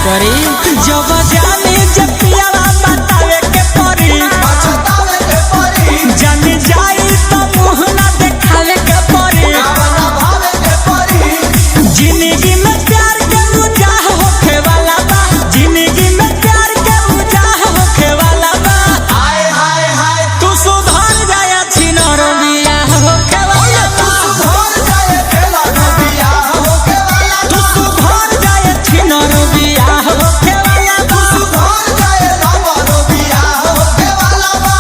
करी जब जानी जब पियावा बतावे के परी जान जाई तो मुंह ना देखावे के परी जिंदगी में प्यार के मुजाह होखे वाला बा जिंदगी में प्यार के मुजाह होखे वाला बा हाय हाय हाय तू सुधर जाया छिनर बिया होखे वाला तू सुधर जाए खेला बिया होखे वाला तू सुधर जाए छिनर बिया होखे वाला तू सुधर जाए रबर बिया होखे वाला बा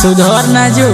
सुधर ना जो।